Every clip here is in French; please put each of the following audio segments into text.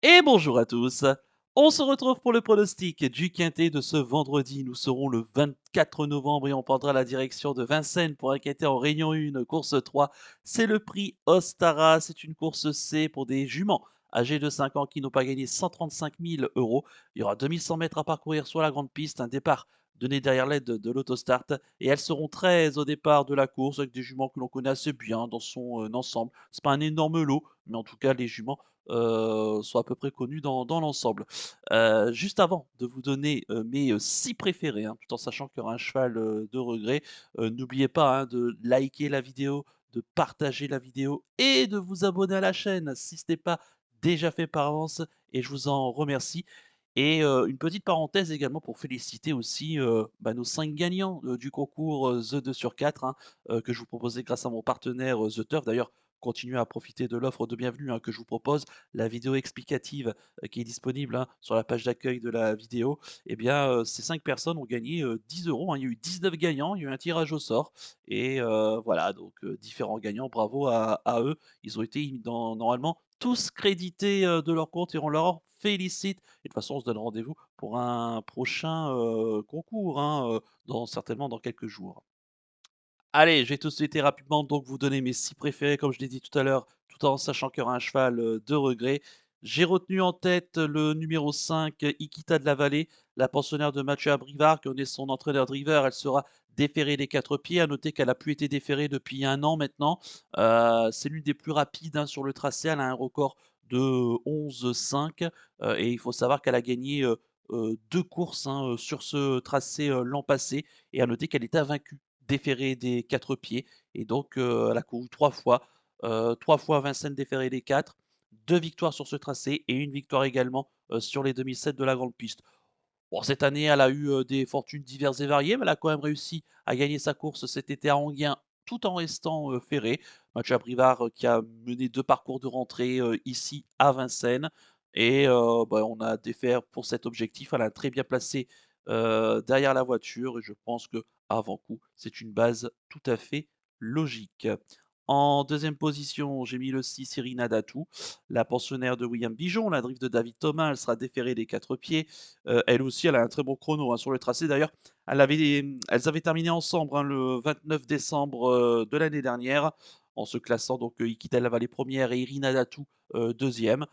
Et bonjour à tous. On se retrouve pour le pronostic du quintet de ce vendredi. Nous serons le 24 novembre et on prendra la direction de Vincennes pour un quintet en Réunion 1, course 3. C'est le prix Ostara. C'est une course C pour des juments âgés de 5 ans qui n'ont pas gagné 135 000 euros. Il y aura 2100 mètres à parcourir sur la grande piste, un départ donné derrière l'aide de l'autostart. Et elles seront 13 au départ de la course avec des juments que l'on connaît assez bien dans son ensemble. C'est pas un énorme lot, mais en tout cas, les juments sont à peu près connus dans l'ensemble. Juste avant de vous donner, mes 6 préférés, hein, tout en sachant qu'il y aura un cheval, de regret, n'oubliez pas, hein, de liker la vidéo, de partager la vidéo et de vous abonner à la chaîne si ce n'est pas déjà fait par avance et je vous en remercie. Et une petite parenthèse également pour féliciter aussi, nos 5 gagnants, du concours, The 2 sur 4, hein, que je vous proposais grâce à mon partenaire, The Turf. D'ailleurs, continuez à profiter de l'offre de bienvenue, hein, que je vous propose. La vidéo explicative, qui est disponible, hein, sur la page d'accueil de la vidéo. Eh bien, ces 5 personnes ont gagné, 10 €, hein. Il y a eu 19 gagnants, il y a eu un tirage au sort et voilà donc différents gagnants. Bravo à eux. Ils ont été normalement tous crédités, de leur compte et on leur félicite. Et de toute façon, on se donne rendez-vous pour un prochain, concours, hein, certainement dans quelques jours. Allez, je vais tout de suite et rapidement donc vous donner mes 6 préférés comme je l'ai dit tout à l'heure, tout en sachant qu'il y aura un cheval, de regret. J'ai retenu en tête le numéro 5, Ikita de la Vallée, la pensionnaire de Mathieu Abrivard, qui en est son entraîneur driver. Elle sera déférée des 4 pieds. À noter qu'elle a plus été déférée depuis 1 an maintenant. C'est l'une des plus rapides, hein, sur le tracé. Elle a un record de 11,5, et il faut savoir qu'elle a gagné, 2 courses, hein, sur ce tracé, l'an passé et à noter qu'elle est invaincue déféré des 4 pieds et donc elle a couru 3 fois, 3 fois Vincennes déféré des 4, 2 victoires sur ce tracé et une victoire également, sur les 2007 de la grande piste. Bon, cette année, elle a eu, des fortunes diverses et variées, mais elle a quand même réussi à gagner sa course cet été à Enghien, tout en restant, ferrée. Mathieu Abrivard, qui a mené 2 parcours de rentrée, ici à Vincennes et on a défaire pour cet objectif. Elle a très bien placé, derrière la voiture et je pense qu'avant coup, c'est une base tout à fait logique. En deuxième position, j'ai mis le 6 Irina Datou, la pensionnaire de William Bijon, la drift de David Thomas. Elle sera déférée des 4 pieds. Elle aussi, elle a un très bon chrono, hein, sur le tracé. D'ailleurs, elles avaient terminé ensemble, hein, le 29 décembre, de l'année dernière, en se classant donc, Ikita Lavalée 1re et Irina Datou, 2e.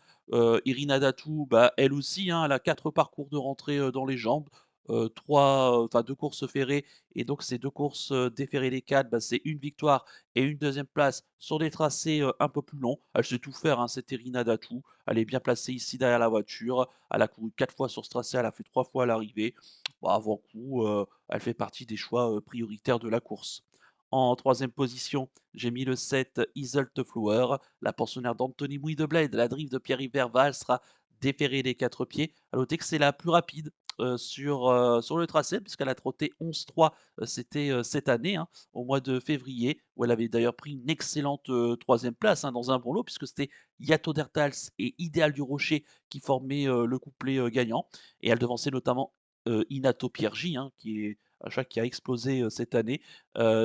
Irina Datou, bah, elle aussi, hein, elle a 4 parcours de rentrée, dans les jambes, 2 courses ferrées et donc ces 2 courses, déférées des 4, bah, c'est une victoire et une deuxième place sur des tracés, un peu plus longs. Elle sait tout faire, hein, cette Irina Datou. Elle est bien placée ici derrière la voiture. Elle a couru 4 fois sur ce tracé, elle a fait 3 fois à l'arrivée. Bah, avant coup, elle fait partie des choix, prioritaires de la course. En troisième position, j'ai mis le 7 Iseult Flower, la pensionnaire d'Anthony Mouille de Bled, la drive de Pierre-Yves Verval sera déférée des 4 pieds. À noter que c'est la plus rapide, sur le tracé puisqu'elle a trotté 11,3, c'était, cette année, hein, au mois de février, où elle avait d'ailleurs pris une excellente, 3 place, hein, dans un bon lot puisque c'était Yato Dertals et Idéal du Rocher qui formaient, le couplet, gagnant et elle devançait notamment, Inato Piergi, hein, qui est un chat qui a explosé, cette année.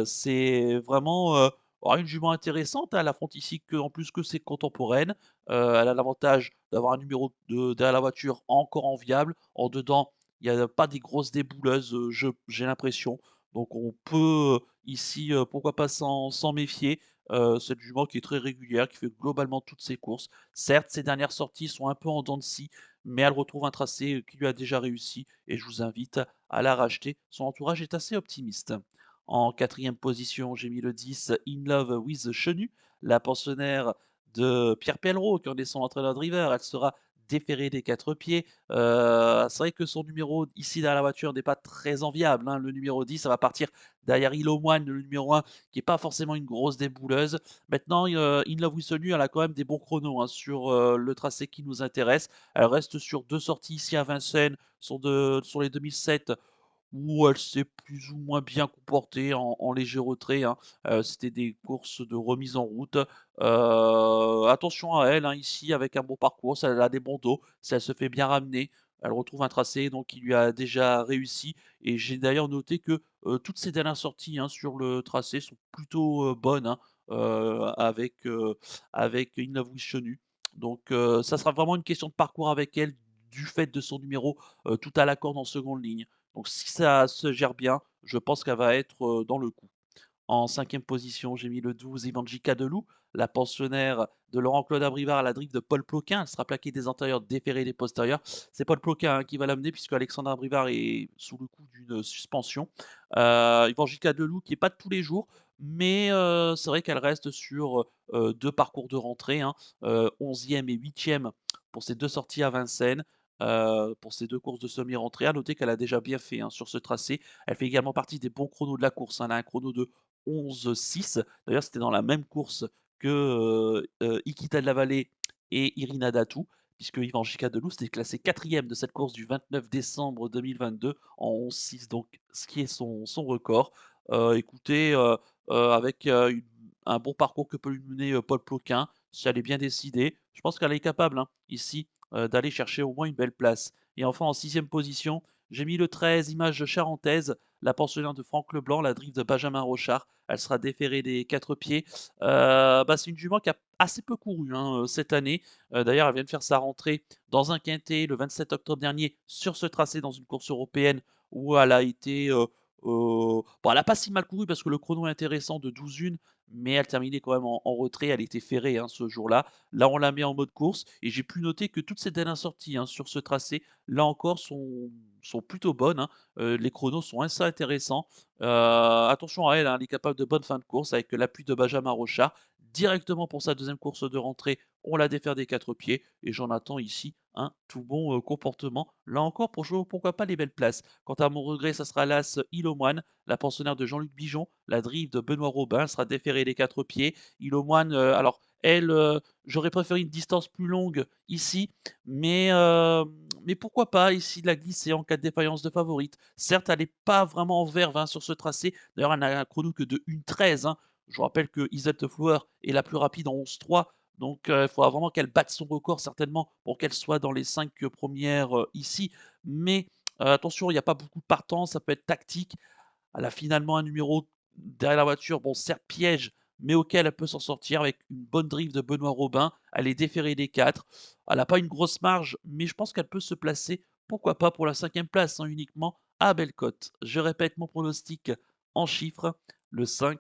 C'est vraiment, une jument intéressante. Elle affronte ici qu'en plus que ses contemporaines. Elle a l'avantage d'avoir un numéro de derrière la voiture encore enviable. En dedans, il y a pas des grosses débouleuses, j'ai l'impression. Donc on peut, ici, pourquoi pas s'en méfier. Cette jument qui est très régulière, qui fait globalement toutes ses courses. Certes, ses dernières sorties sont un peu en dents de scie, mais elle retrouve un tracé, qui lui a déjà réussi et je vous invite à la racheter. Son entourage est assez optimiste. En quatrième position, j'ai mis le 10 In Love with Chenu, la pensionnaire de Pierre Pellereau, qui en est son entraîneur driver. Elle sera déférée des 4 pieds. C'est vrai que son numéro ici dans la voiture n'est pas très enviable, hein. Le numéro 10, ça va partir derrière Illomoine, le numéro 1, qui est pas forcément une grosse débouleuse. Maintenant, In Love with Chenu, elle a quand même des bons chronos, hein, sur, le tracé qui nous intéresse. Elle reste sur 2 sorties ici à Vincennes, sur les 2007 où elle s'est plus ou moins bien comportée en léger retrait, hein. C'était des courses de remise en route. Attention à elle, hein, ici avec un bon parcours, si elle a des bons dos, si elle se fait bien ramener, elle retrouve un tracé donc qui lui a déjà réussi et j'ai d'ailleurs noté que, toutes ses dernières sorties, hein, sur le tracé sont plutôt, bonnes, hein, avec In Love with Chenu. Donc ça sera vraiment une question de parcours avec elle, du fait de son numéro, tout à la corde en seconde ligne. Donc si ça se gère bien, je pense qu'elle va être, dans le coup. En cinquième position, j'ai mis le 12 Ivanjika Delou, la pensionnaire de Laurent-Claude Abrivard à la drift de Paul Ploquin. Elle sera plaquée des antérieurs, déférée des postérieurs. C'est Paul Ploquin, hein, qui va l'amener puisque Alexandre Abrivard est sous le coup d'une suspension. Ivanjika Delou qui est pas de tous les jours, mais c'est vrai qu'elle reste sur, 2 parcours de rentrée, hein, 11e et 8e pour ses 2 sorties à Vincennes, pour ces 2 courses de semi-rentrée. À noter qu'elle a déjà bien fait, hein, sur ce tracé. Elle fait également partie des bons chronos de la course, hein. Elle a un chrono de 11,6. D'ailleurs, c'était dans la même course que, Iquita de la Vallée et Irina Datou, puisque Ivanchika Delou s'était classé 4e de cette course du 29 décembre 2022 en 11,6, donc ce qui est son record. Écoutez, avec, un bon parcours que peut lui mener, Paul Ploquin, si elle est bien décidée, je pense qu'elle est capable, hein, ici, d'aller chercher au moins une belle place. Et enfin en sixième position, j'ai mis le 13 Image Charentaise, la pensionnaire de Franck Leblanc, la drift de Benjamin Rochard. Elle sera déférée des 4 pieds. C'est une jument qui a assez peu couru, hein, cette année. D'ailleurs, elle vient de faire sa rentrée dans un quintet le 27 octobre dernier sur ce tracé dans une course européenne où elle a été, bon, elle a pas si mal couru parce que le chrono est intéressant de 12:01, mais elle terminait quand même en retrait. Elle était ferrée, hein, ce jour-là. Là, on la met en mode course et j'ai pu noter que toutes ces dernières sorties, hein, sur ce tracé, là encore, sont plutôt bonnes, hein. Les chronos sont assez intéressants. Attention à elle, hein, elle est capable de bonnes fins de course avec l'appui de Benjamin Rochard. Directement pour sa deuxième course de rentrée, on la défère des 4 pieds et j'en attends ici un tout bon, comportement. Là encore pour jouer pourquoi pas les belles places. Quant à mon regret, ça sera l'as Ilomoine, la pensionnaire de Jean-Luc Bijon, la drive de Benoît Robin, elle sera déférée des 4 pieds. Ilomoine, alors elle, j'aurais préféré une distance plus longue ici, mais pourquoi pas ici de la glisser en cas de défaillance de favorite. Certes, elle n'est pas vraiment en verve, hein, sur ce tracé. D'ailleurs, elle n'a un chrono que de 1,13, hein. Je vous rappelle que Isette Flower est la plus rapide en 11,3. Donc, il faudra vraiment qu'elle batte son record certainement pour qu'elle soit dans les 5 premières ici. Mais attention, il n'y a pas beaucoup de partants, ça peut être tactique. Elle a finalement un numéro derrière la voiture, bon certes piège, mais auquel elle peut s'en sortir avec une bonne drive de Benoît Robin. Elle est déférée des 4. Elle n'a pas une grosse marge, mais je pense qu'elle peut se placer, pourquoi pas pour la cinquième place, hein, uniquement à belle cote. Je répète mon pronostic en chiffres, le 5,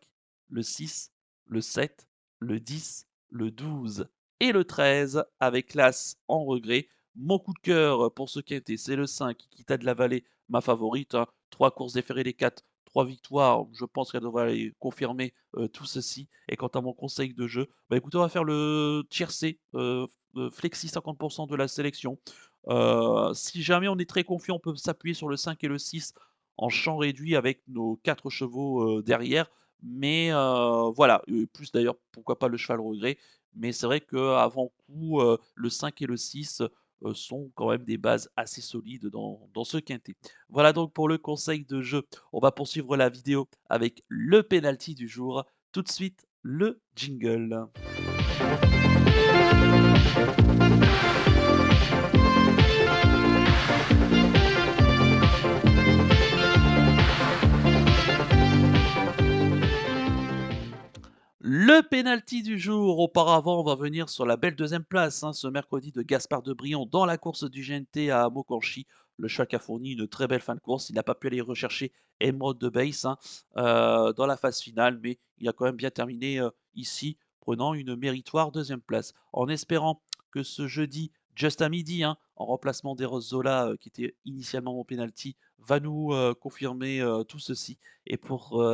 le 6, le 7, le 10, le 12 et le 13 avec l'As en regret. Mon coup de cœur pour ce quintet, c'est le 5, Kita de la Vallée, ma favorite, hein. 3 courses déférées des 4, 3 victoires, je pense qu'elle devrait aller confirmer, tout ceci. Et quant à mon conseil de jeu, bah, écoutez, on va faire le tiercé, flexi 50 de la sélection. Si jamais on est très confiant, on peut s'appuyer sur le 5 et le 6 en champ réduit avec nos 4 chevaux, derrière. Mais voilà, plus d'ailleurs, pourquoi pas le cheval regret. Mais c'est vrai qu'avant coup, le 5 et le 6 sont quand même des bases assez solides dans ce quintet. Voilà donc pour le conseil de jeu. On va poursuivre la vidéo avec le penalty du jour. Tout de suite, le jingle. Le penalty du jour. Auparavant, on va venir sur la belle deuxième place, hein, ce mercredi de Gaspard de Brion dans la course du GNT à Mokanchi. Le cheval qui a fourni une très belle fin de course. Il n'a pas pu aller rechercher Emerald de Base, hein, dans la phase finale, mais il a quand même bien terminé ici, prenant une méritoire deuxième place. En espérant que ce jeudi, juste à midi, hein, en remplacement d'Eros Zola, qui était initialement mon penalty, va nous confirmer tout ceci. Et pour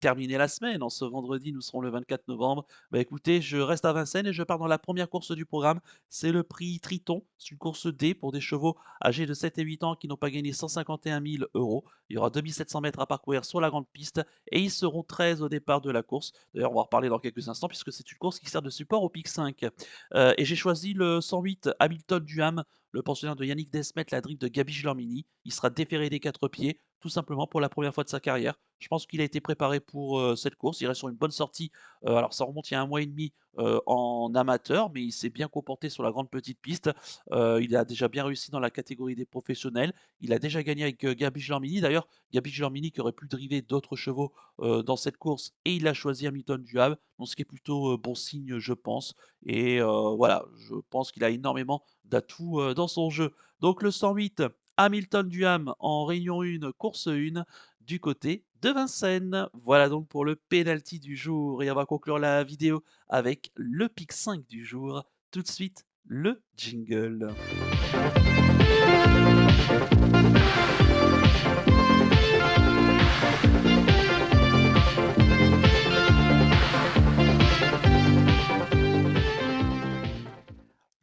terminer la semaine. En ce vendredi, nous serons le 24 novembre. Bah écoutez, je reste à Vincennes et je pars dans la première course du programme. C'est le prix Triton. C'est une course D pour des chevaux âgés de 7 et 8 ans qui n'ont pas gagné 151 000 euros. Il y aura 2700 mètres à parcourir sur la grande piste et ils seront 13 au départ de la course. D'ailleurs, on va en reparler dans quelques instants puisque c'est une course qui sert de support au pic 5. Et j'ai choisi le 108 Hamilton Duham, le pensionnaire de Yannick Desmet, la drift de Gabi Gilormini. Il sera déféré des 4 pieds, tout simplement pour la première fois de sa carrière. Je pense qu'il a été préparé pour cette course. Il reste sur une bonne sortie. Alors ça remonte il y a un mois et demi en amateur, mais il s'est bien comporté sur la grande petite piste. Il a déjà bien réussi dans la catégorie des professionnels. Il a déjà gagné avec, Gabi Gelormini. D'ailleurs, Gabi Gelormini qui aurait pu driver d'autres chevaux, dans cette course et il a choisi Hamilton Duham, donc ce qui est plutôt, bon signe, je pense et voilà, je pense qu'il a énormément d'atouts, dans son jeu. Donc le 108, Hamilton Duham en réunion 1, course 1 du côté de Vincennes. Voilà donc pour le penalty du jour et on va conclure la vidéo avec le pick 5 du jour. Tout de suite, le jingle.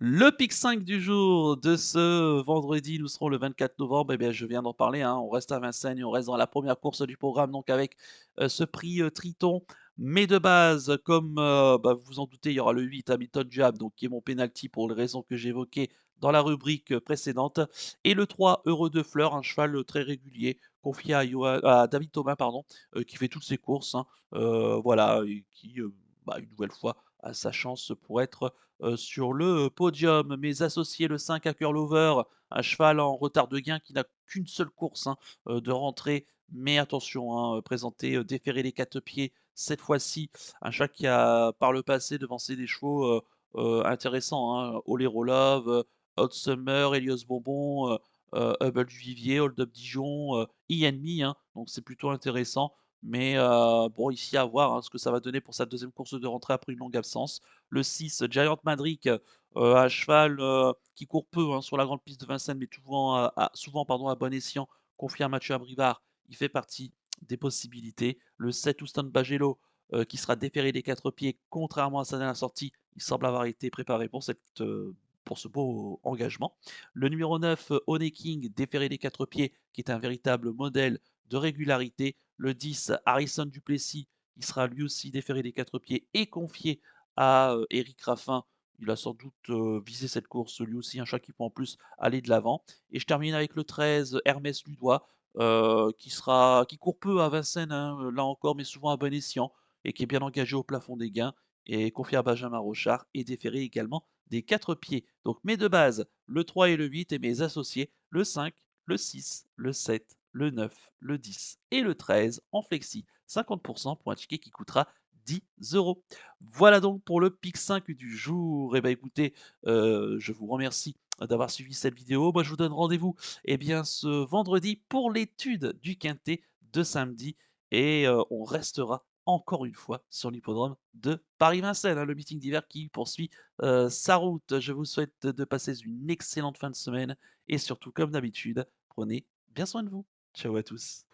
Le pick 5 du jour de ce vendredi, nous serons le 24 novembre. Eh bien, je viens d'en parler, hein, on reste à Vincennes et on reste dans la première course du programme, donc avec ce prix Triton. Mais de base, comme bah, vous vous en doutez, il y aura le 8 Hamilton Jab, donc qui est mon penalty pour les raisons que j'évoquais dans la rubrique précédente. Et le 3 Heureux de Fleurs, un cheval très régulier, confié à David Thomas, pardon, qui fait toutes ses courses. Hein, voilà, et qui, bah, une nouvelle fois, a sa chance pour être sur le podium. Mes associés, le 5 à Curlover, un cheval en retard de gain qui n'a qu'une seule course hein, de rentrée. Mais attention, hein, présenté, déférer les 4 pieds cette fois-ci. Un cheval qui a par le passé devancé des chevaux intéressants. Hein, Olero Love, Hot Summer, Elios Bonbon, Hubble du Vivier, Hold Up Dijon, E-Enemy. Hein, donc c'est plutôt intéressant. Mais bon, ici à voir hein, ce que ça va donner pour sa deuxième course de rentrée après une longue absence. Le 6, Giant Madric, à cheval, qui court peu, hein, sur la grande piste de Vincennes, mais souvent pardon, à bon escient, confié à Mathieu Abrivard. Il fait partie des possibilités. Le 7, Houston Bagello, qui sera déféré des 4 pieds, contrairement à sa dernière sortie. Il semble avoir été préparé pour ce beau engagement. Le numéro 9, Honey King, déféré des 4 pieds, qui est un véritable modèle de régularité. Le 10, Harrison Duplessis, qui sera lui aussi déféré des 4 pieds et confié à Éric Raffin. Il a sans doute visé cette course, lui aussi, un chat qui peut en plus aller de l'avant. Et je termine avec le 13, Hermès Ludois, qui court peu à Vincennes, hein, là encore, mais souvent à bon escient, et qui est bien engagé au plafond des gains, et confié à Benjamin Rochard, et déféré également des 4 pieds. Donc mes deux bases, le 3 et le 8, et mes associés, le 5, le 6, le 7, le 9, le 10 et le 13 en flexi. 50% pour un ticket qui coûtera 10 euros. Voilà donc pour le pic 5 du jour. Et bah écoutez, je vous remercie d'avoir suivi cette vidéo. Moi je vous donne rendez-vous eh bien, ce vendredi pour l'étude du quintet de samedi. Et on restera encore une fois sur l'hippodrome de Paris-Vincennes, hein, le meeting d'hiver qui poursuit sa route. Je vous souhaite de passer une excellente fin de semaine et surtout, comme d'habitude, prenez bien soin de vous. Ciao à tous.